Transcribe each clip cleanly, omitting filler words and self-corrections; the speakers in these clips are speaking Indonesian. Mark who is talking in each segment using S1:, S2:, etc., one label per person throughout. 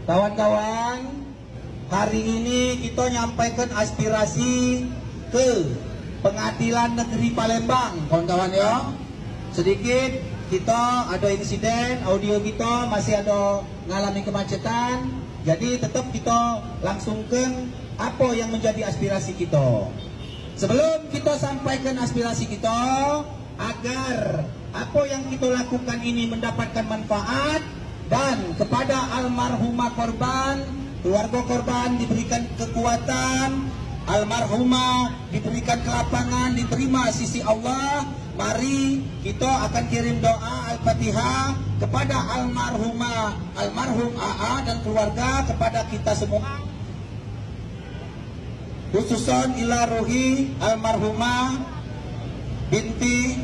S1: Kawan-kawan, hari ini kita nyampaikan aspirasi ke Pengadilan Negeri Palembang, kawan-kawan ya. Sedikit kita ada insiden, audio kita masih ada mengalami kemacetan. Jadi tetap kita langsungkan apa yang menjadi aspirasi kita. Sebelum kita sampaikan aspirasi kita, agar apa yang kita lakukan ini mendapatkan manfaat dan kepada almarhumah korban, keluarga korban diberikan kekuatan, almarhumah diberikan kelapangan, diterima sisi Allah. Mari kita akan kirim doa Al-Fatihah kepada almarhumah, almarhum AA dan keluarga, kepada kita semua, khususan ila ruhi almarhumah binti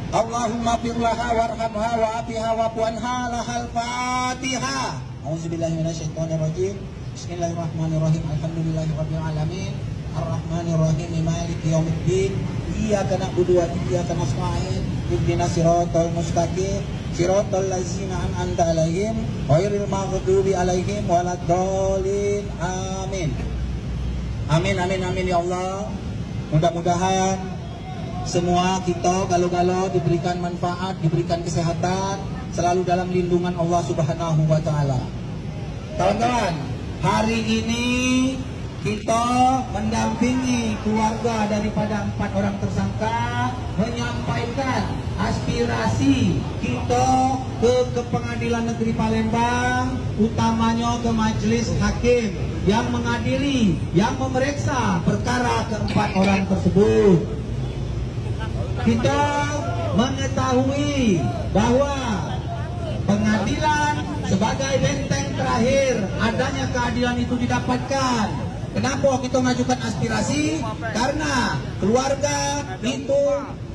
S1: Allahumma firlaha warhamha wa'afiha wa'fuanha lahal Fatihah. A'udzubillahi minasyaitonirrajim. Bismillahirrahmanirrahim. Alhamdulillahi rabbil alamin. Ar-Rahmanirrahim. Maliki yaumiddin. Iyyaka na'budu wa iyyaka nasta'in. Ihdinas siratal mustaqim. Siratal ladzina an'amta 'alaihim ghairil maghdubi 'alaihim waladdallin. Amin. Amin amin amin ya Allah. Mudah-mudahan semua kita galau-galau diberikan manfaat, diberikan kesehatan, selalu dalam lindungan Allah Subhanahu wa Ta'ala. Kawan-kawan, hari ini kita mendampingi keluarga daripada 4 orang tersangka menyampaikan aspirasi kita ke Pengadilan Negeri Palembang, utamanya ke Majelis Hakim yang mengadili, yang memeriksa perkara ke-4 orang tersebut. Kita mengetahui bahwa pengadilan sebagai benteng terakhir adanya keadilan itu didapatkan. Kenapa kita mengajukan aspirasi? Karena keluarga itu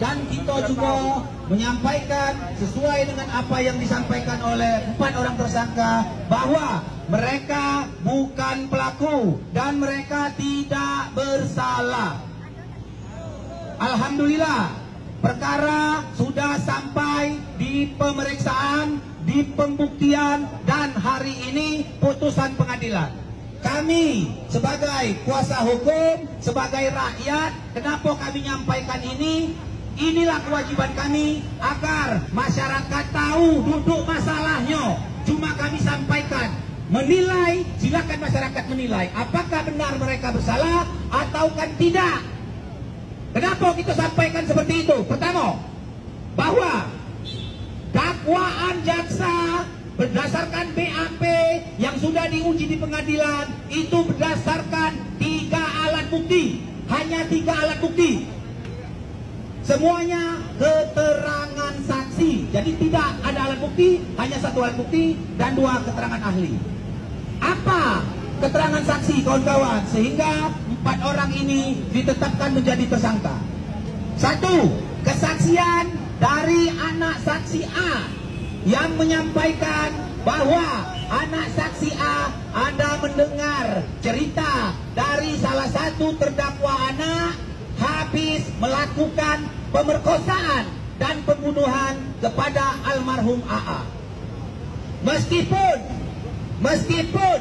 S1: dan kita juga menyampaikan sesuai dengan apa yang disampaikan oleh 4 orang tersangka, bahwa mereka bukan pelaku dan mereka tidak bersalah. Alhamdulillah, perkara sudah sampai di pemeriksaan, di pembuktian, dan hari ini putusan pengadilan. Kami sebagai kuasa hukum, sebagai rakyat, kenapa kami nyampaikan ini? Inilah kewajiban kami agar masyarakat tahu duduk masalahnya. Cuma kami sampaikan, menilai, silakan masyarakat menilai apakah benar mereka bersalah ataukah tidak. Kenapa kita sampaikan seperti itu? Pertama, bahwa dakwaan jaksa berdasarkan BAP yang sudah diuji di pengadilan itu berdasarkan 3 alat bukti. Hanya 3 alat bukti. Semuanya keterangan saksi. Jadi tidak ada alat bukti, hanya 1 alat bukti dan 2 keterangan ahli. Apa keterangan saksi, kawan-kawan, sehingga 4 orang ini ditetapkan menjadi tersangka? 1, kesaksian dari anak saksi A yang menyampaikan bahwa anak saksi A ada mendengar cerita dari salah satu terdakwa anak habis melakukan pemerkosaan dan pembunuhan kepada almarhum AA. Meskipun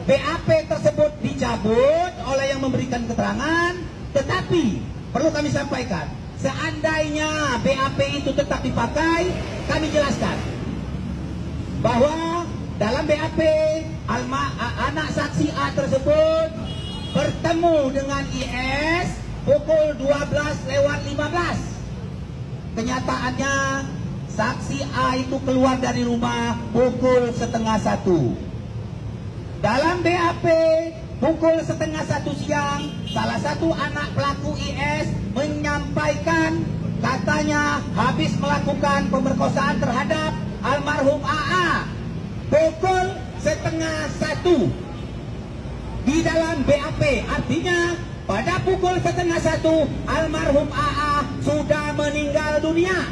S1: BAP tersebut dicabut oleh yang memberikan keterangan, tetapi perlu kami sampaikan, seandainya BAP itu tetap dipakai, kami jelaskan bahwa dalam BAP anak saksi A tersebut bertemu dengan IS pukul 12:15. Kenyataannya saksi A itu keluar dari rumah pukul 12:30. Dalam BAP pukul 12:30 siang, salah satu anak pelaku IS menyampaikan katanya habis melakukan pemerkosaan terhadap almarhum AA pukul 12:30 di dalam BAP. Artinya pada pukul 12:30 almarhum AA sudah meninggal dunia.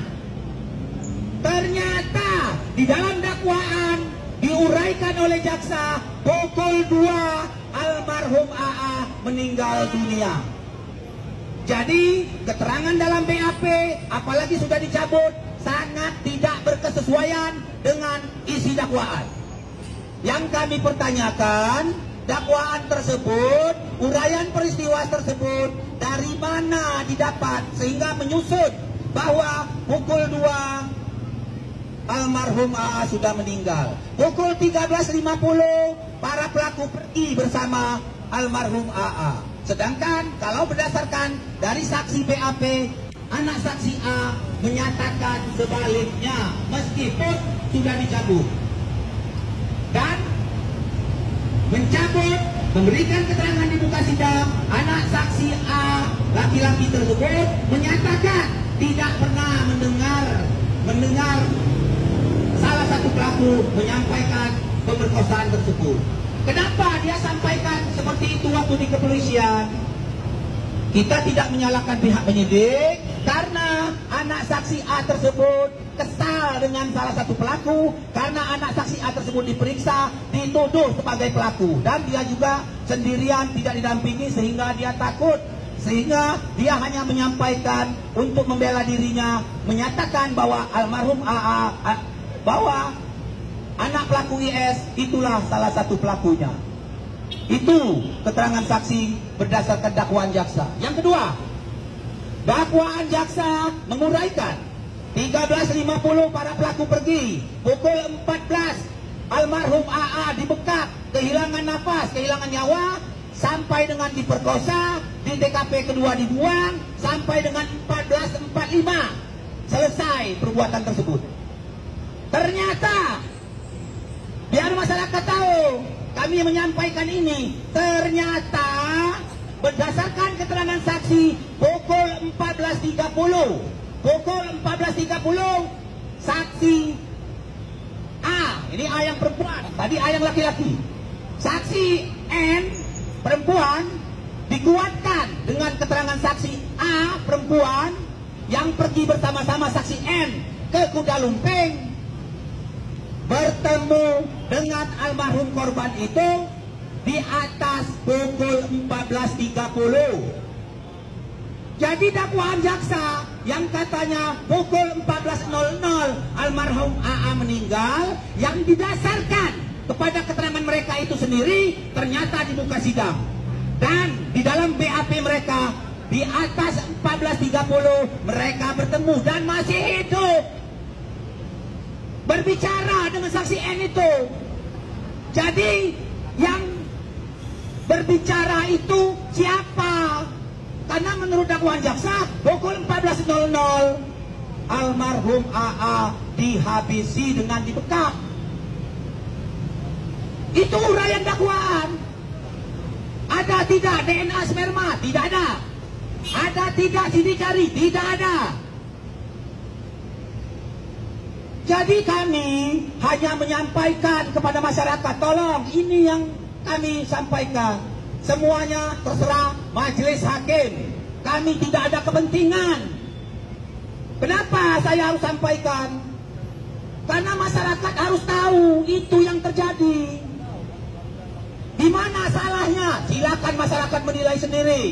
S1: Ternyata di dalam dakwaan diuraikan oleh jaksa pukul 2 almarhum AA meninggal dunia. Jadi keterangan dalam BAP apalagi sudah dicabut sangat tidak berkesesuaian dengan isi dakwaan. Yang kami pertanyakan, dakwaan tersebut, uraian peristiwa tersebut dari mana didapat sehingga menyusut bahwa pukul 2 almarhum AA sudah meninggal. Pukul 13.50 para pelaku pergi bersama almarhum AA. Sedangkan kalau berdasarkan dari saksi BAP, anak saksi A menyatakan sebaliknya meskipun sudah dicabut. Dan mencabut, memberikan keterangan di muka sidang, anak saksi A laki-laki tersebut menyatakan tidak pernah mendengar salah satu pelaku menyampaikan pemerkosaan tersebut. Kenapa dia sampaikan seperti itu waktu di kepolisian? Kita tidak menyalahkan pihak penyidik karena anak saksi A tersebut kesal dengan salah satu pelaku karena anak saksi A tersebut diperiksa, dituduh sebagai pelaku dan dia juga sendirian tidak didampingi sehingga dia takut, sehingga dia hanya menyampaikan untuk membela dirinya, menyatakan bahwa almarhum AA, bahwa anak pelaku IS itulah salah satu pelakunya. Itu keterangan saksi berdasarkan dakwaan jaksa. Yang kedua, dakwaan jaksa menguraikan 13.50 para pelaku pergi, pukul 14 almarhum AA dibekap, kehilangan nafas, kehilangan nyawa, sampai dengan diperkosa, di TKP kedua dibuang, sampai dengan 14.45 selesai perbuatan tersebut. Ternyata biar masyarakat tahu kami menyampaikan ini, ternyata berdasarkan keterangan saksi pukul 14.30 saksi A, ini A yang perempuan, tadi A yang laki-laki, saksi N perempuan dikuatkan dengan keterangan saksi A perempuan yang pergi bersama-sama saksi N ke Kuda Lumping, bertemu dengan almarhum korban itu di atas pukul 14.30. Jadi dakwaan jaksa yang katanya pukul 14.00 almarhum AA meninggal, yang didasarkan kepada keterangan mereka itu sendiri, ternyata di muka sidang dan di dalam BAP mereka di atas 14.30 mereka bertemu dan masih hidup, berbicara dengan saksi N itu. Jadi yang berbicara itu siapa? Karena menurut dakwaan jaksa pukul 14.00 almarhum AA dihabisi dengan dibekap. Itu uraian dakwaan. Ada tidak DNA sperma? Tidak ada. Ada tidak sidik jari? Tidak ada. Jadi kami hanya menyampaikan kepada masyarakat, tolong ini yang kami sampaikan. Semuanya terserah majelis hakim. Kami tidak ada kepentingan. Kenapa saya harus sampaikan? Karena masyarakat harus tahu itu yang terjadi. Di mana salahnya? Silakan masyarakat menilai sendiri.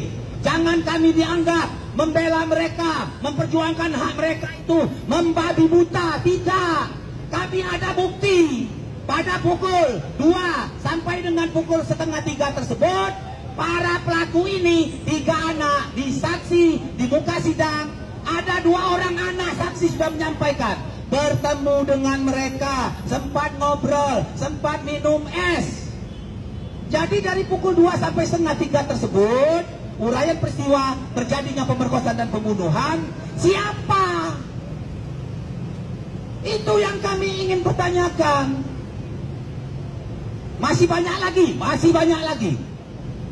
S1: Jangan kami dianggap membela mereka, memperjuangkan hak mereka itu membabi buta. Tidak. Kami ada bukti. Pada pukul 2 sampai dengan pukul 2:30 tersebut, para pelaku ini 3 anak disaksi di muka sidang. Ada 2 orang anak saksi sudah menyampaikan bertemu dengan mereka, sempat ngobrol, sempat minum es. Jadi dari pukul 2 sampai 2:30 tersebut, uraian peristiwa terjadinya pemerkosaan dan pembunuhan, siapa? Itu yang kami ingin pertanyakan. Masih banyak lagi.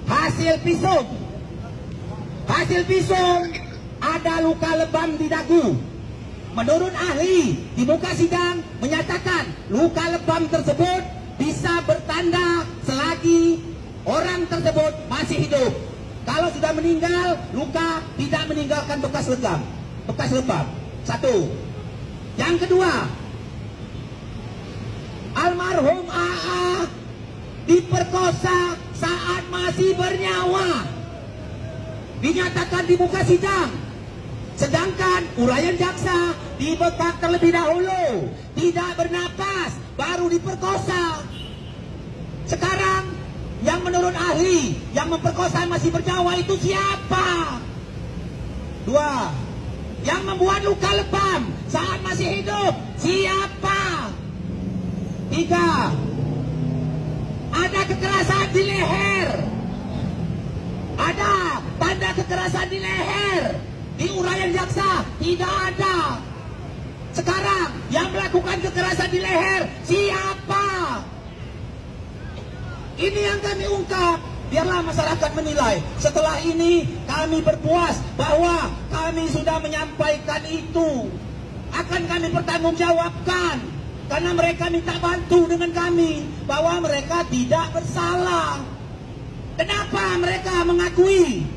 S1: Hasil visum ada luka lebam di dagu. Menurut ahli di muka sidang menyatakan luka lebam tersebut bisa bertanda selagi orang tersebut masih hidup. Kalau sudah meninggal, luka tidak meninggalkan bekas lebam. Satu. Yang kedua, almarhum AA diperkosa saat masih bernyawa, dinyatakan di muka sidang. Sedangkan uraian jaksa dibekap terlebih dahulu, tidak bernapas, baru diperkosa. Sekarang yang menurut ahli yang memperkosa masih bernyawa itu siapa? 2. Yang membuat luka lebam saat masih hidup siapa? 3. Ada kekerasan di leher. Ada tanda kekerasan di leher. Di uraian jaksa tidak ada. Sekarang yang melakukan kekerasan di leher siapa? Ini yang kami ungkap. Biarlah masyarakat menilai. Setelah ini kami berpuas bahwa kami sudah menyampaikan itu. Akan kami pertanggungjawabkan. Karena mereka minta bantu dengan kami bahwa mereka tidak bersalah. Kenapa mereka mengakui?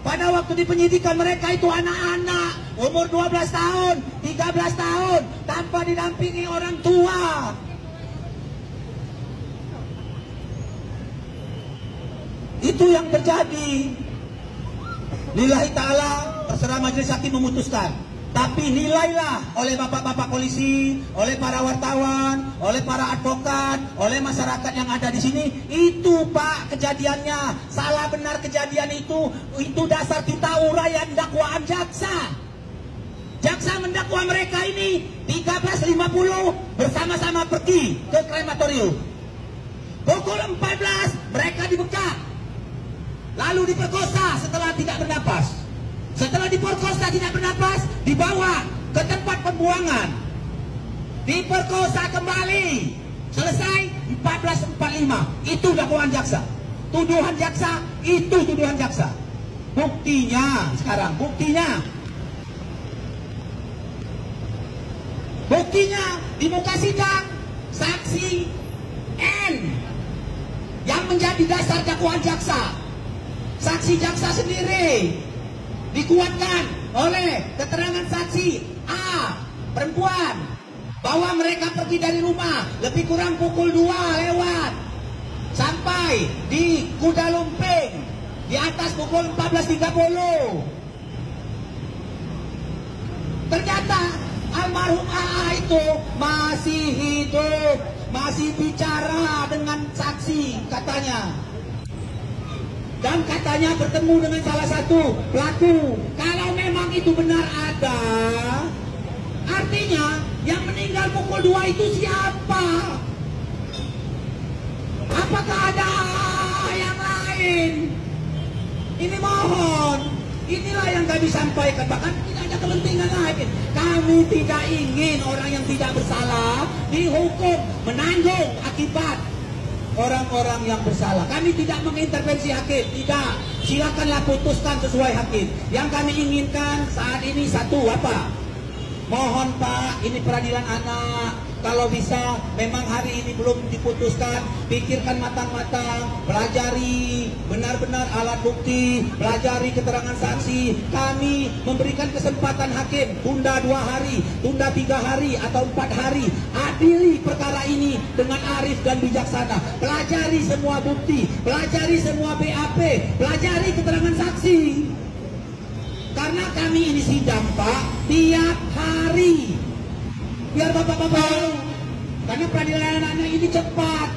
S1: Pada waktu di penyidikan mereka itu anak-anak, umur 12 tahun, 13 tahun, tanpa didampingi orang tua. Itu yang terjadi. Lillahi ta'ala, terserah majelis hakim memutuskan. Tapi nilailah oleh bapak-bapak polisi, oleh para wartawan, oleh para advokat, oleh masyarakat yang ada di sini. Itu Pak kejadiannya. Salah benar kejadian itu dasar kita uraian dakwaan jaksa. Jaksa mendakwa mereka ini 13.50 bersama-sama pergi ke krematorium. Pukul 14 mereka dibekap. Lalu diperkosa setelah tidak bernapas. Setelah diperkosa tidak bernapas, dibawa ke tempat pembuangan. Diperkosa kembali. Selesai 14.45. Itu dakwaan jaksa. Tuduhan jaksa, itu tuduhan jaksa. Buktinya sekarang, buktinya di muka sidang, saksi N yang menjadi dasar dakwaan jaksa. Saksi jaksa sendiri dikuatkan oleh keterangan saksi A, perempuan, bahwa mereka pergi dari rumah lebih kurang pukul 2 lewat sampai di Kuda Lumping di atas pukul 14.30. Ternyata almarhum AA itu masih hidup, masih bicara dengan saksi katanya. Dan katanya bertemu dengan salah satu pelaku. Kalau memang itu benar ada, artinya yang meninggal pukul 2 itu siapa? Apakah ada yang lain? Ini mohon, inilah yang kami sampaikan. Bahkan tidak ada kepentingan lain. Kami tidak ingin orang yang tidak bersalah dihukum, menanggung akibat orang-orang yang bersalah. Kami tidak mengintervensi hakim, tidak. Silakanlah putuskan sesuai hakim. Yang kami inginkan saat ini satu apa? Mohon Pak, ini peradilan anak. Kalau bisa, memang hari ini belum diputuskan. Pikirkan matang-matang, pelajari benar-benar alat bukti, pelajari keterangan saksi. Kami memberikan kesempatan hakim, tunda 2 hari, tunda 3 hari atau 4 hari. Adili perkara ini dengan arif dan bijaksana. Pelajari semua bukti, pelajari semua BAP, pelajari keterangan saksi. Karena kami ini sidang Pak, tiap hari. Biar bapak-bapak tahu, karena peradilan anak ini cepat.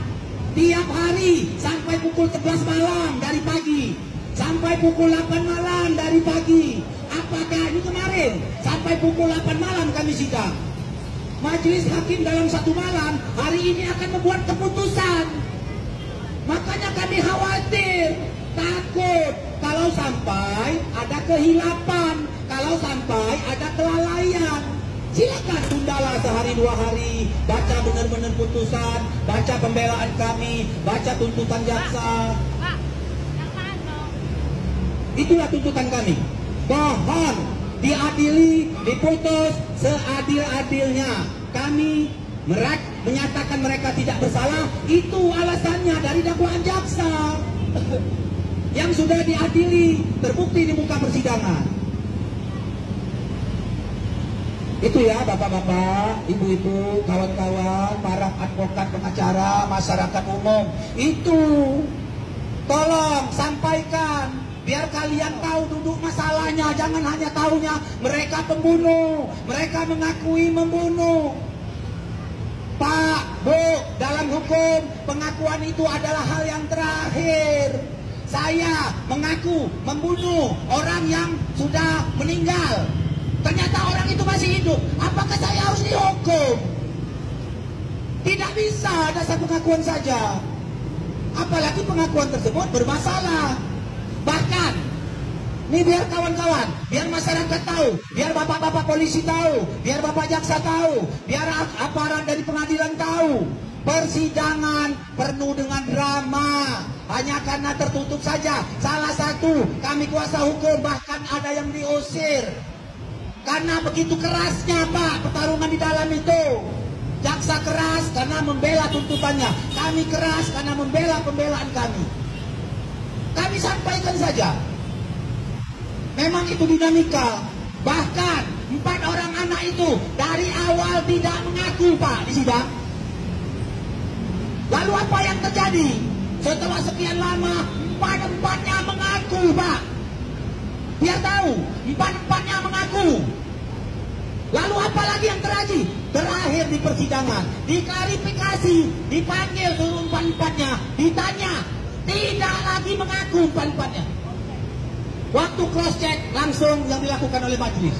S1: Tiap hari sampai pukul 11 malam dari pagi, sampai pukul 8 malam dari pagi. Apakah ini kemarin sampai pukul 8 malam kami sidang? Majelis hakim dalam 1 malam hari ini akan membuat keputusan. Makanya kami khawatir, takut kalau sampai ada kehilapan, kalau sampai ada kelalaian. Silakan tundalah sehari 2 hari, baca benar-benar putusan, baca pembelaan kami, baca tuntutan jaksa. Itulah tuntutan kami. Mohon diadili, diputus seadil-adilnya. Kami menyatakan mereka tidak bersalah, itu alasannya dari dakwaan jaksa yang sudah diadili, terbukti di muka persidangan. Itu ya bapak-bapak, ibu-ibu, kawan-kawan, para advokat, pengacara, masyarakat umum. Itu tolong sampaikan, biar kalian tahu duduk masalahnya. Jangan hanya tahunya mereka pembunuh, mereka mengakui membunuh. Pak, Bu, dalam hukum hukum, pengakuan itu adalah hal yang terakhir. Saya mengaku membunuh orang yang sudah meninggal. Ternyata orang itu masih hidup. Apakah saya harus dihukum? Tidak bisa ada satu pengakuan saja. Apalagi pengakuan tersebut bermasalah. Bahkan, ini biar kawan-kawan, biar masyarakat tahu, biar bapak-bapak polisi tahu, biar bapak jaksa tahu, biar aparat dari pengadilan tahu. Persidangan penuh dengan drama. Hanya karena tertutup saja. Salah satu, kami kuasa hukum bahkan ada yang diusir. Karena begitu kerasnya Pak pertarungan di dalam itu. Jaksa keras karena membela tuntutannya. Kami keras karena membela pembelaan kami. Kami sampaikan saja. Memang itu dinamika. Bahkan 4 orang anak itu dari awal tidak mengaku Pak di sidang. Lalu apa yang terjadi? Setelah sekian lama 4-4-nya mengaku Pak. Biar tahu 4-4-nya mengaku. Lalu apa lagi yang terjadi? Terakhir di persidangan diklarifikasi, dipanggil seluruh 4-4-nya, ditanya, tidak lagi mengaku 4-4-nya. Waktu cross check langsung yang dilakukan oleh majelis.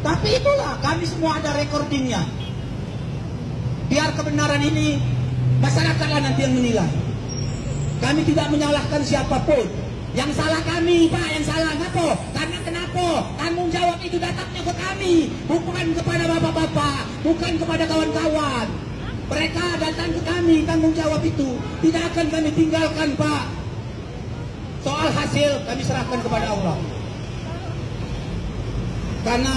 S1: Tapi itulah, kami semua ada recordingnya. Biar kebenaran ini masyarakatlah nanti yang menilai. Kami tidak menyalahkan siapapun. Yang salah kami Pak, yang salah kenapa? Karena kenapa? Tanggung jawab itu datangnya ke kami, bukan kepada bapak-bapak, bukan kepada kawan-kawan. Mereka datang ke kami, tanggung jawab itu tidak akan kami tinggalkan Pak. Soal hasil kami serahkan kepada Allah. Karena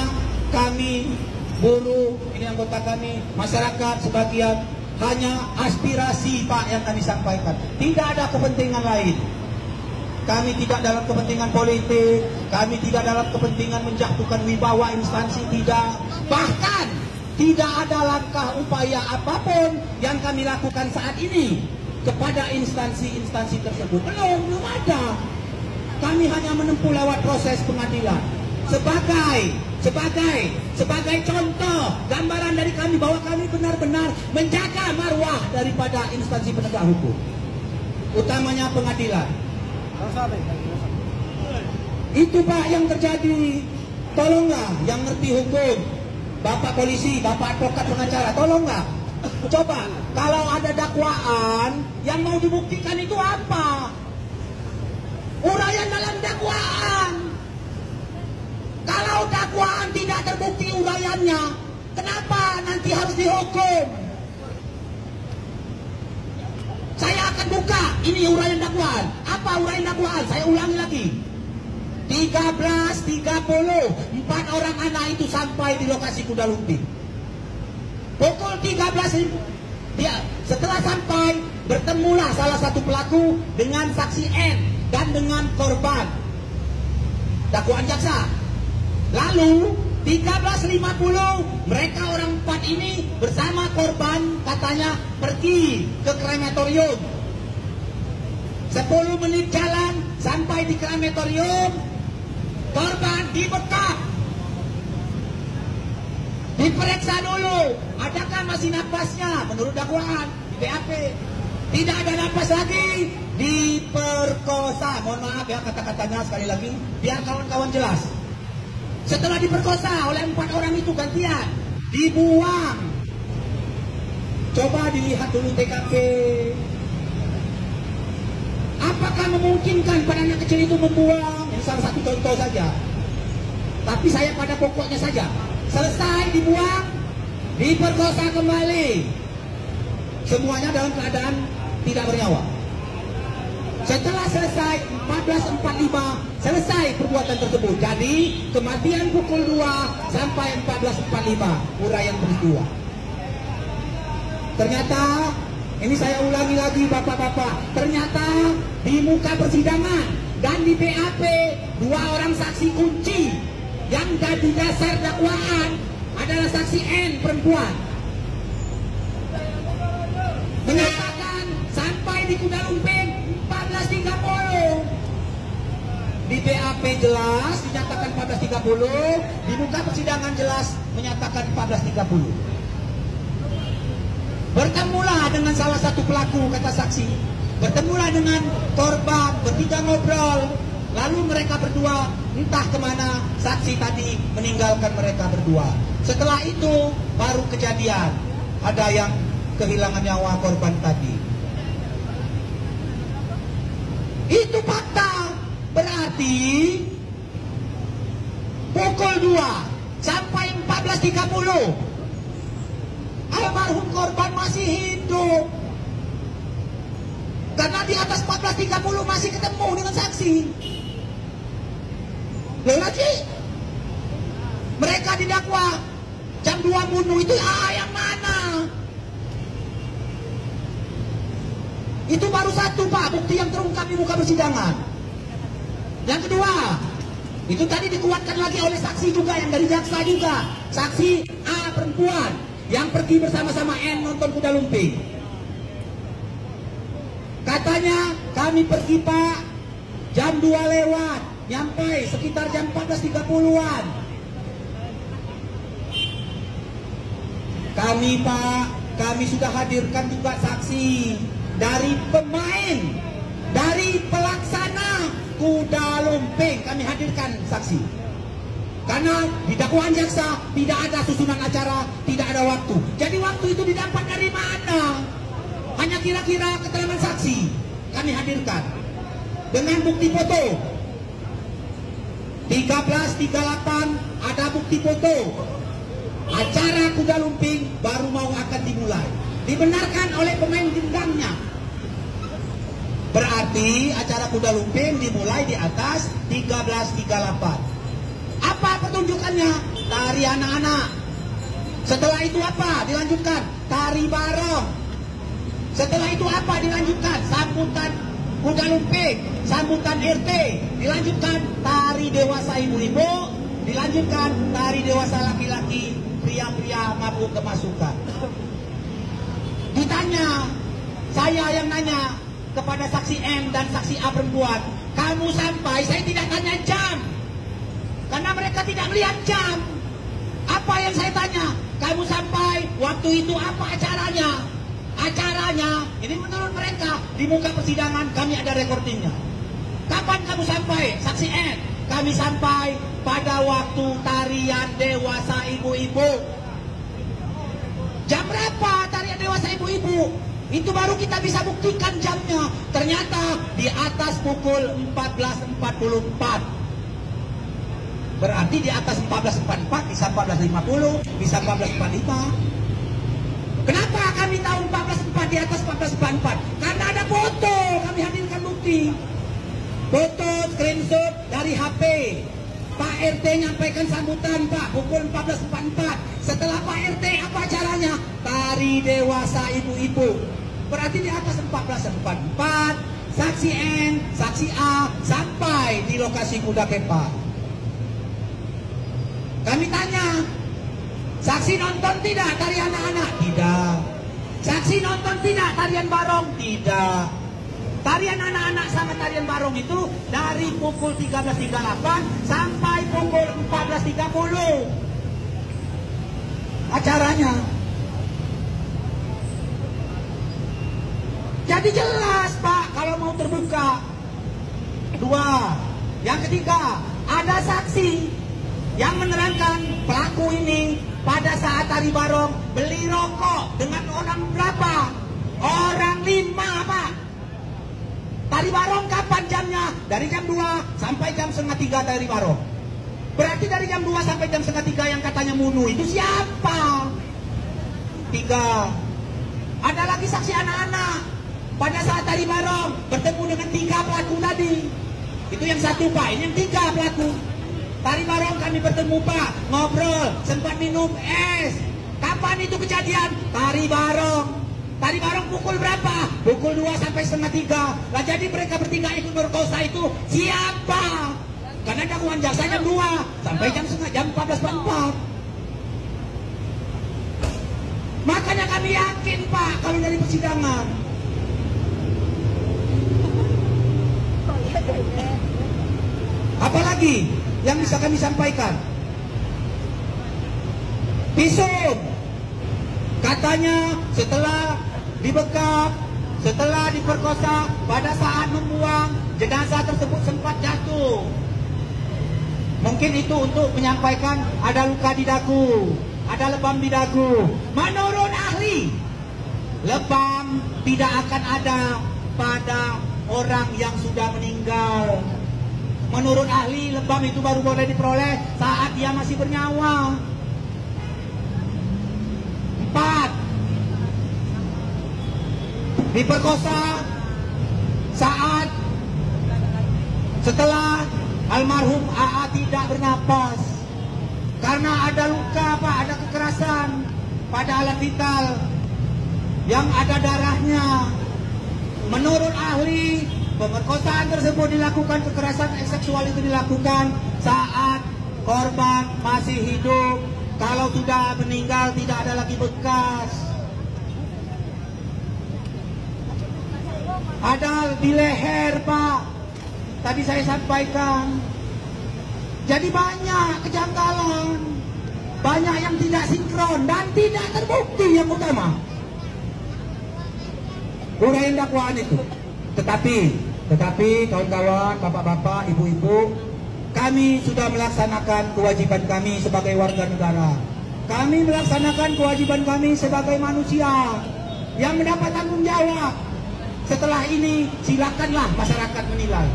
S1: kami buruh, ini anggota kami, masyarakat sebagian, hanya aspirasi Pak yang kami sampaikan. Tidak ada kepentingan lain. Kami tidak dalam kepentingan politik, kami tidak dalam kepentingan menjatuhkan wibawa instansi, tidak. Bahkan tidak ada langkah upaya apapun yang kami lakukan saat ini kepada instansi-instansi tersebut. Belum ada. Kami hanya menempuh lewat proses pengadilan. Sebagai contoh gambaran dari kami bahwa kami benar-benar menjaga marwah daripada instansi penegak hukum, utamanya pengadilan. Itu Pak yang terjadi. Tolonglah yang ngerti hukum, Bapak polisi, Bapak advokat pengacara, tolonglah. Coba kalau ada dakwaan yang mau dibuktikan itu apa? Uraian dalam dakwaan. Kalau dakwaan tidak terbukti uraiannya, kenapa nanti harus dihukum? Saya akan buka ini uraian dakwaan. Apa uraian dakwaan? Saya ulangi lagi. 13.30 4 orang anak itu sampai di lokasi Kuda Lumping. Pukul 13 setelah sampai, bertemulah salah satu pelaku dengan saksi N dan dengan korban. Dakwaan jaksa. Lalu 13.50 mereka orang 4 ini bersama korban katanya pergi ke krematorium. 10 menit jalan sampai di krematorium, korban dibekap. Diperiksa dulu, adakah masih napasnya menurut dakwaan di BAP. Tidak ada napas lagi, diperkosa. Mohon maaf ya kata-katanya sekali lagi, biar kawan-kawan jelas. Setelah diperkosa oleh 4 orang itu gantian, dibuang. Coba dilihat dulu TKP. Apakah memungkinkan pada anak kecil itu membuang? Ini salah satu contoh saja. Tapi saya pada pokoknya saja. Selesai dibuang, diperkosa kembali. Semuanya dalam keadaan tidak bernyawa. Setelah selesai 14.45 selesai perbuatan tersebut. Jadi kematian pukul 2 sampai 14.45 uraian peristiwa. Ternyata ini saya ulangi lagi bapak-bapak. Ternyata di muka persidangan dan di BAP 2 orang saksi kunci yang jadi dasar dakwaan adalah saksi N perempuan. Menyatakan sampai di Kuda Lumping 14.30. Di BAP jelas dinyatakan 14.30, di muka persidangan jelas menyatakan 14.30. Bertemulah dengan salah satu pelaku, kata saksi. Bertemulah dengan korban, bertiga ngobrol. Lalu mereka berdua entah kemana, saksi tadi meninggalkan mereka berdua. Setelah itu baru kejadian, ada yang kehilangan nyawa korban tadi. Itu fakta. Berarti pukul 2 sampai 14.30 almarhum korban masih hidup. Karena di atas 14.30 masih ketemu dengan saksi. Loh lagi, mereka didakwa jam 2 bunuh itu yang mana? Itu baru satu, Pak, bukti yang terungkap di muka persidangan. Yang kedua, itu tadi dikuatkan lagi oleh saksi juga yang dari jaksa juga. Saksi A perempuan yang pergi bersama-sama N nonton kuda lumping. Katanya kami pergi, Pak, jam 2 lewat, nyampe sekitar jam 14.30-an. Kami, Pak, kami sudah hadirkan juga saksi dari pemain, dari pelaksana kuda lumping, kami hadirkan saksi. Karena di dakwaan jaksa tidak ada susunan acara, tidak ada waktu. Jadi waktu itu didapat dari mana? Hanya kira-kira keterangan saksi kami hadirkan dengan bukti foto. 13.38 ada bukti foto. Acara kuda lumping baru mau akan dimulai. Dibenarkan oleh pemain gendangnya. Berarti acara kuda lumping dimulai di atas 13.38. Apa pertunjukannya? Tari anak-anak. Setelah itu apa? Dilanjutkan tari barong. Setelah itu apa? Dilanjutkan sambutan kuda lumping, sambutan RT. Dilanjutkan tari dewasa ibu-ibu. Dilanjutkan tari dewasa laki-laki, pria-pria mabuk kemasukan. Ditanya, saya yang nanya kepada saksi M dan saksi A perempuan, kamu sampai, saya tidak tanya jam. Karena mereka tidak melihat jam. Apa yang saya tanya? Kamu sampai, waktu itu apa acaranya? Acaranya, ini menurut mereka, di muka persidangan kami ada recordingnya. Kapan kamu sampai? Saksi N, kami sampai pada waktu tarian dewasa ibu-ibu. Jam berapa tarian dewasa ibu-ibu? Itu baru kita bisa buktikan jamnya. Ternyata di atas pukul 14.44. Berarti di atas 14.44, bisa 14.50, bisa 14.45. Kenapa kami tahu 14.4 di atas 14.44? Karena ada foto, kami hadirkan bukti. Foto screenshot dari HP. Pak RT nyampaikan sambutan, Pak, pukul 14.44. Setelah Pak RT, apa acaranya? Tari dewasa ibu-ibu. Berarti di atas 14.44, saksi N, saksi A, sampai di lokasi kuda kepang. Kami tanya, saksi nonton tidak tari anak-anak? Tidak. Saksi nonton tidak tarian barong? Tidak. Tarian anak-anak sama tarian barong itu dari pukul 13.38 sampai pukul 14.30. Acaranya. Jadi jelas, Pak, kalau mau terbuka. Dua. Yang ketiga, ada saksi yang menerangkan pelaku ini pada saat tari barong beli rokok dengan orang berapa? Orang 5, Pak. Tari barong kapan jamnya? Dari jam 2 sampai jam 2:30 tari barong. Berarti dari jam 2 sampai jam 2:30 yang katanya munu itu siapa? 3. Ada lagi saksi anak-anak. Pada saat tari barong bertemu dengan 3 pelaku tadi. Itu yang 1, Pak. Ini yang 3 pelaku. Tari barong kami bertemu, Pak, ngobrol, sempat minum es. Kapan itu kejadian? Tari barong. Tari barong pukul berapa? Pukul 2 sampai 2:30. Lah jadi mereka bertiga ikut berkosa itu siapa? Karena dakwaan jaksa jam 2 sampai jam 14.44. Makanya kami yakin, Pak, kalau dari persidangan. Apalagi yang bisa kami sampaikan? Visum. Katanya setelah dibekap, setelah diperkosa, pada saat membuang, jenazah tersebut sempat jatuh. Mungkin itu untuk menyampaikan ada luka di dagu, ada lebam di dagu. Menurut ahli, lebam tidak akan ada pada orang yang sudah meninggal. Menurut ahli, lebam itu baru boleh diperoleh saat dia masih bernyawa. 4. Diperkosa saat setelah almarhum AA tidak bernapas karena ada luka, Pak, ada kekerasan pada alat vital yang ada darahnya. Menurut ahli, pemerkosaan tersebut dilakukan, kekerasan seksual itu dilakukan saat korban masih hidup. Kalau sudah meninggal tidak ada lagi bekas. Ada di leher, Pak. Tadi saya sampaikan. Jadi banyak kejanggalan, banyak yang tidak sinkron dan tidak terbukti yang utama. Uraian dakwaan itu. Tetapi kawan-kawan, bapak-bapak, ibu-ibu, kami sudah melaksanakan kewajiban kami sebagai warga negara. Kami melaksanakan kewajiban kami sebagai manusia yang mendapat tanggung jawab. Setelah ini silakanlah masyarakat menilai.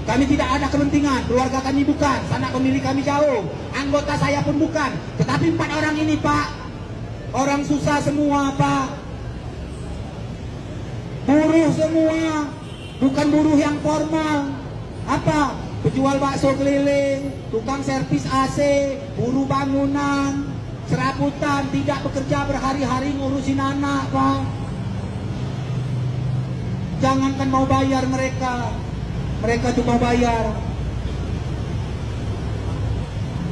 S1: Kami tidak ada kepentingan, keluarga kami bukan, sanak pemilih kami jauh, anggota saya pun bukan. Tetapi 4 orang ini, Pak, orang susah semua, Pak. Buruh semua, bukan buruh yang formal. Apa? Penjual bakso keliling, tukang servis AC, buruh bangunan, serabutan, tidak bekerja berhari-hari ngurusin anak, Pak. Jangankan mau bayar mereka cuma bayar.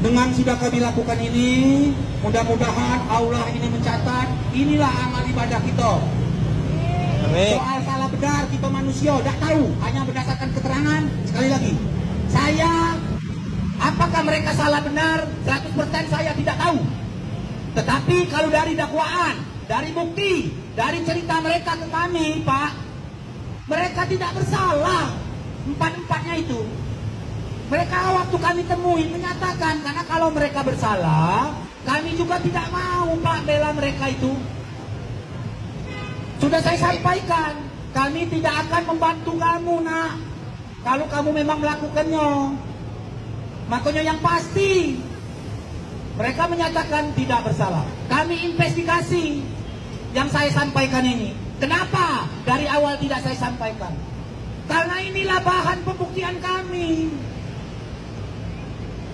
S1: Dengan sudah kami lakukan ini, mudah-mudahan Allah ini mencatat, inilah amal ibadah kita. Soal salah benar kita manusia tidak tahu, hanya berdasarkan keterangan. Sekali lagi, saya apakah mereka salah benar 100% saya tidak tahu. Tetapi kalau dari dakwaan, dari bukti, dari cerita mereka ke kami, Pak, mereka tidak bersalah. 4-empatnya itu mereka waktu kami temui menyatakan, karena kalau mereka bersalah kami juga tidak mau, Pak, bela mereka itu. Sudah saya sampaikan, kami tidak akan membantu kamu, Nak, kalau kamu memang melakukannya. Makanya yang pasti mereka menyatakan tidak bersalah. Kami investigasi yang saya sampaikan ini. Kenapa dari awal tidak saya sampaikan? Karena inilah bahan pembuktian kami.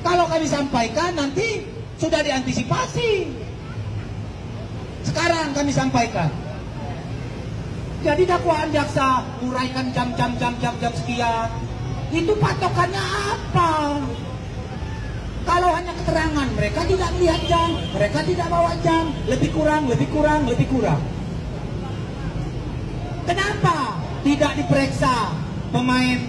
S1: Kalau kami sampaikan nanti sudah diantisipasi. Sekarang kami sampaikan. Jadi dakwaan jaksa uraikan jam sekian. Itu patokannya apa? Kalau hanya keterangan, mereka tidak melihat jam, mereka tidak bawa jam, lebih kurang. Kenapa tidak diperiksa pemain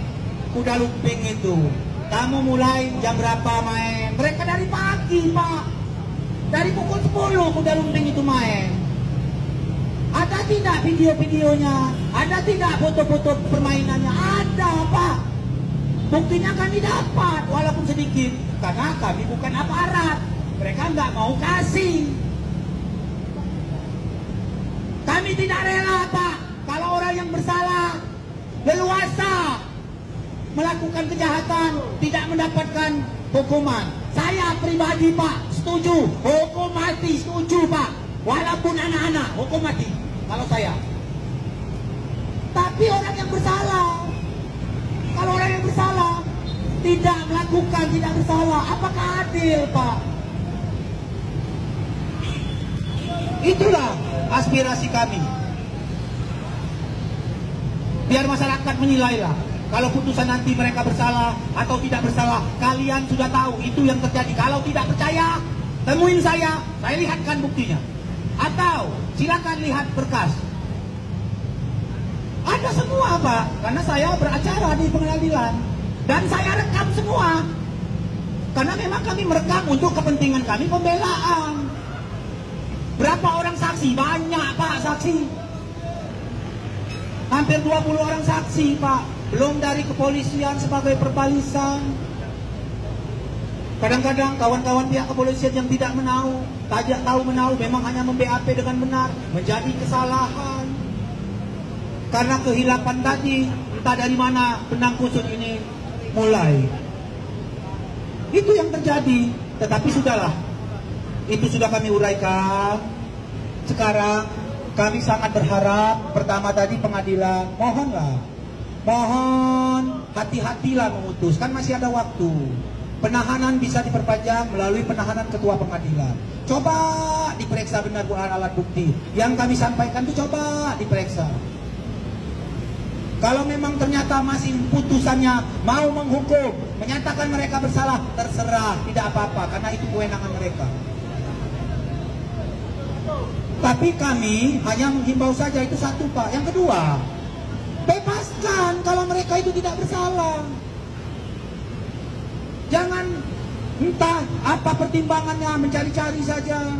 S1: kuda lumping itu? Kamu mulai jam berapa main? Mereka dari pagi, Pak. Dari pukul 10 kuda lumping itu main. Ada tidak video-videonya? Ada tidak foto-foto permainannya? Ada, Pak. Buktinya kami dapat, walaupun sedikit. Karena kami bukan aparat. Mereka nggak mau kasih. Kami tidak rela, Pak, kalau orang yang bersalah leluasa melakukan kejahatan tidak mendapatkan hukuman. Saya pribadi, Pak, setuju hukum mati, setuju, Pak, walaupun anak-anak hukum mati kalau saya. Tapi orang yang bersalah, kalau orang yang bersalah tidak melakukan, tidak bersalah, apakah adil, Pak? Itulah aspirasi kami. Biar masyarakat menilailah. Kalau putusan nanti mereka bersalah atau tidak bersalah, kalian sudah tahu itu yang terjadi. Kalau tidak percaya, temuin saya lihatkan buktinya. Atau silakan lihat berkas. Ada semua, Pak, karena saya beracara di pengadilan dan saya rekam semua. Karena memang kami merekam untuk kepentingan kami pembelaan. Berapa orang saksi? Banyak Pak saksi. Hampir 20 orang saksi Pak. Belum dari kepolisian sebagai perbalisan. Kadang-kadang kawan-kawan pihak kepolisian yang tidak tahu menahu, memang hanya mem-BAP dengan benar, menjadi kesalahan. Karena kehilapan tadi, entah dari mana benang kusut ini mulai. Itu yang terjadi, tetapi sudahlah. Itu sudah kami uraikan. Sekarang kami sangat berharap, pertama tadi pengadilan, mohon hati-hatilah memutus, kan masih ada waktu. Penahanan bisa diperpanjang melalui penahanan ketua pengadilan. Coba diperiksa benar alat bukti. Yang kami sampaikan itu coba diperiksa. Kalau memang ternyata masih putusannya mau menghukum, menyatakan mereka bersalah, terserah, tidak apa-apa, karena itu kewenangan mereka. Tapi kami hanya menghimbau saja, itu satu Pak. Yang kedua, bebaskan kalau mereka itu tidak bersalah. Jangan entah apa pertimbangannya, mencari-cari saja.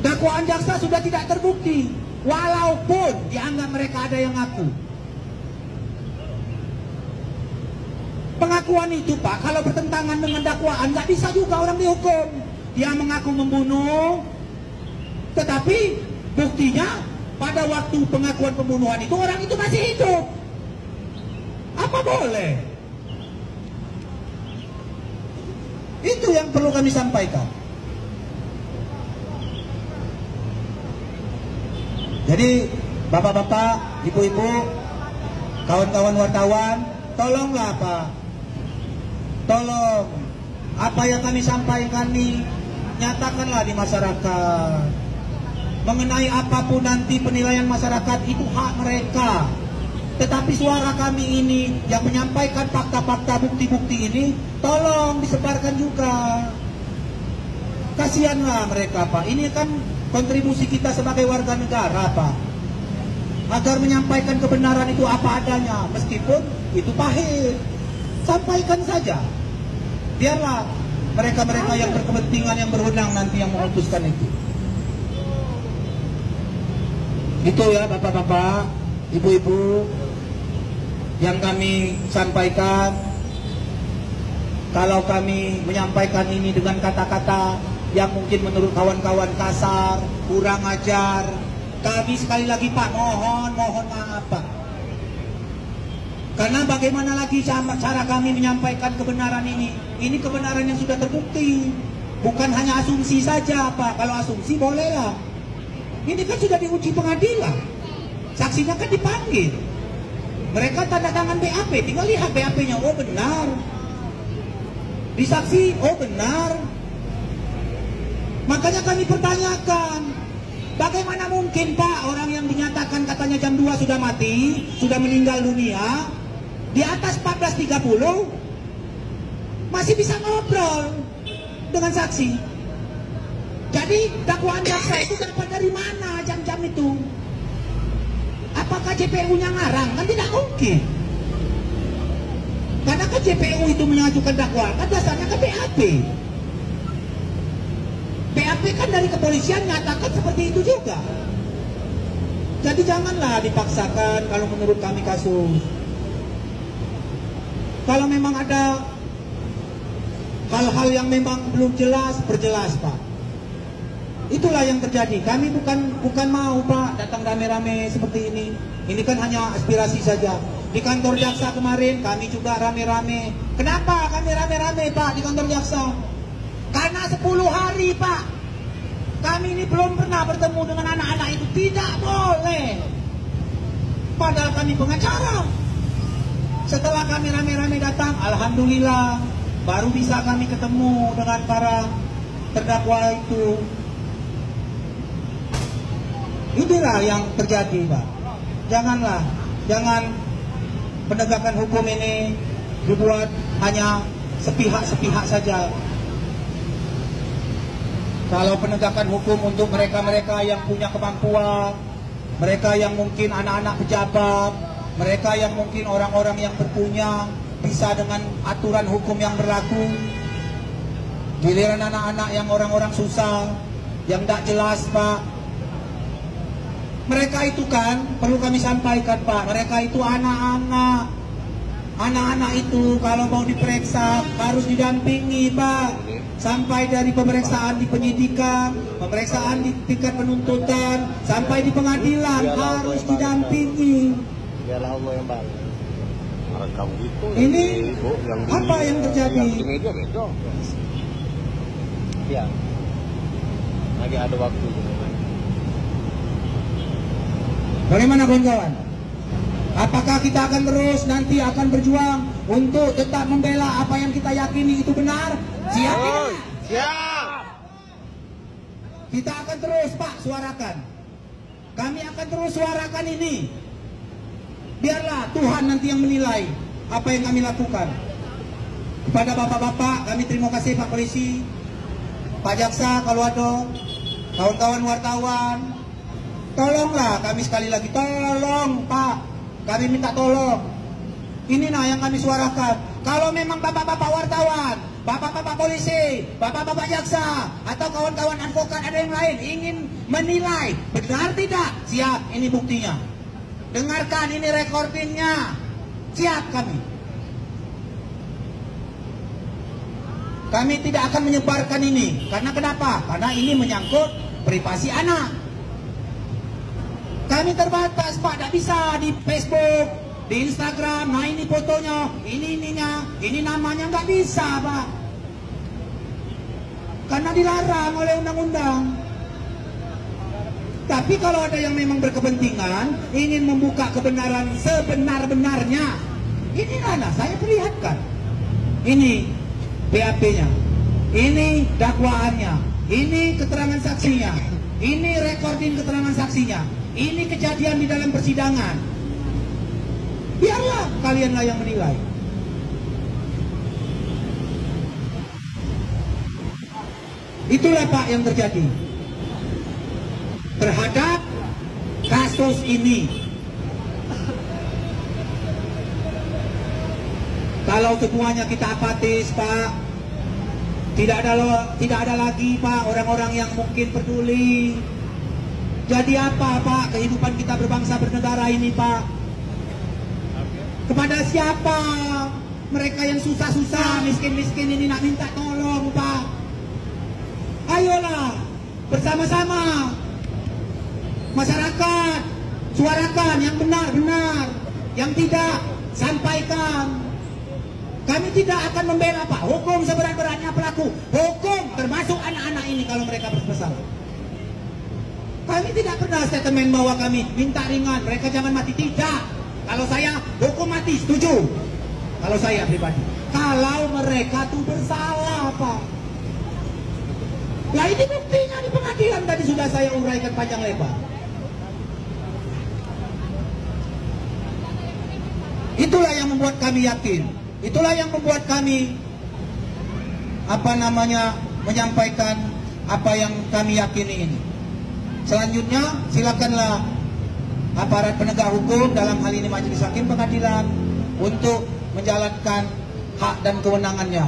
S1: Dakwaan jaksa sudah tidak terbukti, walaupun dianggap mereka ada yang ngaku. Pengakuan itu Pak, kalau bertentangan dengan dakwaan, nggak bisa juga orang dihukum. Dia mengaku membunuh, tetapi buktinya pada waktu pengakuan pembunuhan itu orang itu masih hidup. Apa boleh? Itu yang perlu kami sampaikan. Jadi bapak-bapak, ibu-ibu, kawan-kawan wartawan, tolonglah Pak. Tolong apa yang kami sampaikan nih, nyatakanlah di masyarakat. Mengenai apapun nanti penilaian masyarakat itu hak mereka. Tetapi suara kami ini yang menyampaikan fakta-fakta, bukti-bukti ini, tolong disebarkan juga. Kasihanlah mereka Pak. Ini kan kontribusi kita sebagai warga negara Pak. Agar menyampaikan kebenaran itu apa adanya, meskipun itu pahit. Sampaikan saja. Biarlah mereka-mereka yang berkepentingan, yang berwenang nanti yang memutuskan itu. Itu ya bapak-bapak, ibu-ibu, yang kami sampaikan. Kalau kami menyampaikan ini dengan kata-kata yang mungkin menurut kawan-kawan kasar, kurang ajar, kami sekali lagi Pak mohon maaf Pak. Karena bagaimana lagi cara kami menyampaikan kebenaran ini? Ini kebenaran yang sudah terbukti, bukan hanya asumsi saja Pak. Kalau asumsi bolehlah. Ini kan sudah diuji pengadilan, saksinya kan dipanggil. Mereka tanda tangan BAP, tinggal lihat BAP-nya, oh benar. Disaksi, oh benar. Makanya kami pertanyakan, bagaimana mungkin Pak orang yang dinyatakan katanya jam 2 sudah mati, sudah meninggal dunia, di atas 14.30 masih bisa ngobrol dengan saksi. Jadi dakwaan jaksa itu dapat dari mana jam-jam itu? Apakah JPU-nya ngarang? Kan tidak mungkin. Karena kan JPU itu mengajukan dakwaan, kan dasarnya kan BAP. BAP kan dari kepolisian nyatakan seperti itu juga. Jadi janganlah dipaksakan kalau menurut kami kasus. Kalau memang ada hal-hal yang memang belum jelas, perjelas Pak. Itulah yang terjadi. Kami bukan mau Pak datang rame-rame seperti ini. Ini kan hanya aspirasi saja. Di kantor jaksa kemarin kami juga rame-rame. Kenapa kami rame-rame Pak di kantor jaksa? Karena 10 hari Pak kami ini belum pernah bertemu dengan anak-anak itu. Tidak boleh. Padahal kami pengacara. Setelah kami rame-rame datang, alhamdulillah baru bisa kami ketemu dengan para terdakwa itu. Inilah yang terjadi Pak. Jangan penegakan hukum ini dibuat hanya sepihak-sepihak saja. Kalau penegakan hukum untuk mereka-mereka yang punya kemampuan, mereka yang mungkin anak-anak pejabat, mereka yang mungkin orang-orang yang berpunya, bisa dengan aturan hukum yang berlaku. Giliran anak-anak yang orang-orang susah, yang tidak jelas, Pak. Mereka itu kan, perlu kami sampaikan, Pak, mereka itu anak-anak. Anak-anak itu kalau mau diperiksa harus didampingi, Pak. Sampai dari pemeriksaan di penyidikan, pemeriksaan di tingkat penuntutan, sampai di pengadilan harus didampingi.
S2: Biarlah Allah yang baik.
S1: Ini apa yang terjadi?
S2: Ya, lagi ada waktu.
S1: Bagaimana kawan-kawan? Apakah kita akan terus nanti akan berjuang untuk tetap membela apa yang kita yakini itu benar? Siap tidak?
S2: Siap.
S1: Kita akan terus, Pak, suarakan. Kami akan terus suarakan ini. Biarlah Tuhan nanti yang menilai apa yang kami lakukan. Kepada bapak-bapak, kami terima kasih Pak Polisi, Pak Jaksa, kalau ada, kawan-kawan wartawan. Tolonglah kami sekali lagi, tolong Pak, kami minta tolong. Ini nah yang kami suarakan. Kalau memang bapak-bapak wartawan, bapak-bapak polisi, bapak-bapak jaksa, atau kawan-kawan advokat ada yang lain ingin menilai benar tidak, siap, ini buktinya. Dengarkan, ini recordingnya, siap kami. Kami tidak akan menyebarkan ini, karena kenapa? Karena ini menyangkut privasi anak. Kami terbatas, Pak, tidak bisa di Facebook, di Instagram, nah ini fotonya, ini ininya, ini namanya, nggak bisa, Pak. Karena dilarang oleh undang-undang. Tapi kalau ada yang memang berkepentingan, ingin membuka kebenaran sebenar-benarnya, inilah nah, saya perlihatkan. Ini BAP-nya, ini dakwaannya, ini keterangan saksinya, ini recording keterangan saksinya, ini kejadian di dalam persidangan. Biarlah kalianlah yang menilai. Itulah Pak yang terjadi terhadap kasus ini. Kalau semuanya kita apatis, Pak, tidak ada lagi, Pak, orang-orang yang mungkin peduli. Jadi apa, Pak, kehidupan kita berbangsa bernegara ini, Pak? Kepada siapa mereka yang susah-susah, miskin-miskin ini nak minta tolong, Pak? Ayolah, bersama-sama masyarakat, suarakan yang benar-benar, yang tidak, sampaikan. Kami tidak akan membela, Pak, hukum seberat-beratnya pelaku, hukum termasuk anak-anak ini kalau mereka bersalah. Kami tidak pernah statement bahwa kami minta ringan, mereka jangan mati, tidak. Kalau saya hukum mati, setuju. Kalau saya pribadi, kalau mereka tuh bersalah, Pak. Nah ini buktinya di pengadilan tadi sudah saya uraikan panjang lebar. Itulah yang membuat kami yakin. Itulah yang membuat kami menyampaikan apa yang kami yakini ini. Selanjutnya silakanlah aparat penegak hukum, dalam hal ini majelis hakim pengadilan, untuk menjalankan hak dan kewenangannya.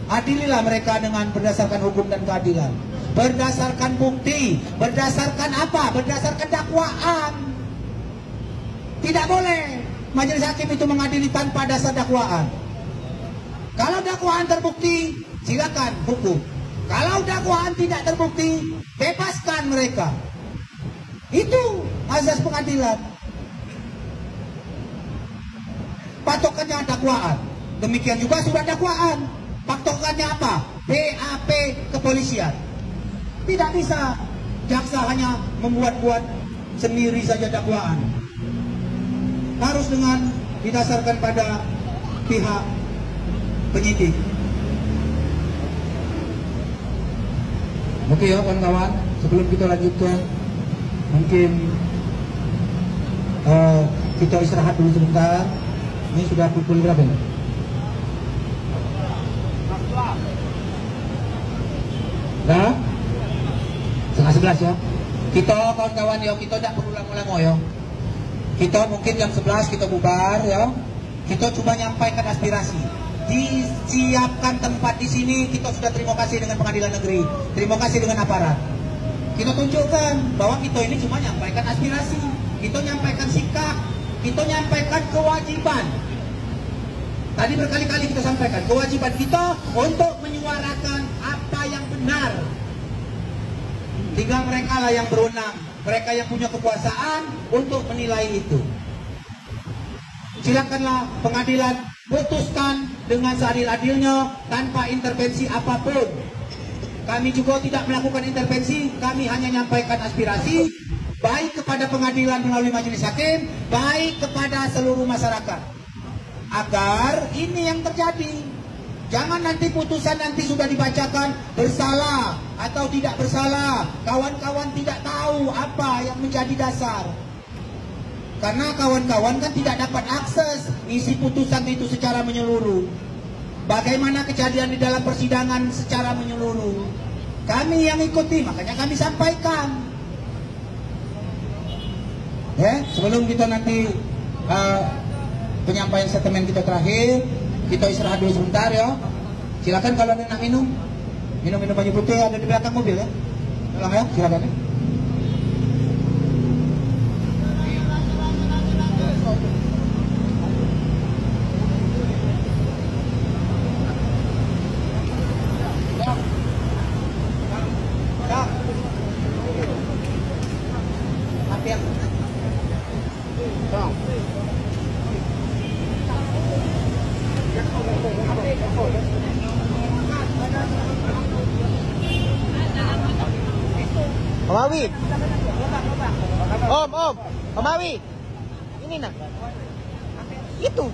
S1: Adililah mereka dengan berdasarkan hukum dan keadilan, berdasarkan bukti, berdasarkan apa? Berdasarkan dakwaan. Tidak boleh majelis hakim itu mengadili tanpa dasar dakwaan. Kalau dakwaan terbukti, silakan hukum. Kalau dakwaan tidak terbukti, bebaskan mereka. Itu azas pengadilan. Patokannya dakwaan. Demikian juga surat dakwaan. Patokannya apa? BAP kepolisian. Tidak bisa jaksa hanya membuat-buat sendiri saja dakwaan. Harus dengan didasarkan pada pihak penyidik. Oke ya kawan-kawan, sebelum kita lanjutkan, mungkin kita istirahat dulu sebentar. Ini sudah pukul berapa ya? Nah, 10:30 ya. Kita kawan-kawan ya, kita tidak perlu lama-lama ya. Kita mungkin jam 11 kita bubar ya. Kita coba nyampaikan aspirasi. Disiapkan tempat di sini. Kita sudah terima kasih dengan pengadilan negeri. Terima kasih dengan aparat. Kita tunjukkan bahwa kita ini cuma menyampaikan aspirasi, kita menyampaikan sikap, kita menyampaikan kewajiban. Tadi berkali-kali kita sampaikan kewajiban kita untuk menyuarakan apa yang benar. Tinggal mereka lah yang berwenang, mereka yang punya kekuasaan untuk menilai itu. Silakanlah pengadilan putuskan dengan seadil-adilnya tanpa intervensi apapun. Kami juga tidak melakukan intervensi, kami hanya menyampaikan aspirasi baik kepada pengadilan melalui majelis hakim, baik kepada seluruh masyarakat. Agar ini yang terjadi. Jangan nanti putusan nanti sudah dibacakan bersalah atau tidak bersalah, kawan-kawan tidak tahu apa yang menjadi dasar. Karena kawan-kawan kan tidak dapat akses isi putusan itu secara menyeluruh. Bagaimana kejadian di dalam persidangan secara menyeluruh. Kami yang ikuti, makanya kami sampaikan. Sebelum kita nanti penyampaian statement kita terakhir, kita istirahat dulu sebentar ya. Silakan kalau ada yang nak minum baju putih ada di belakang mobil ya. Tolong ya, silakan ya.
S2: Om Awi. Om Awi. Ini nak. Itu.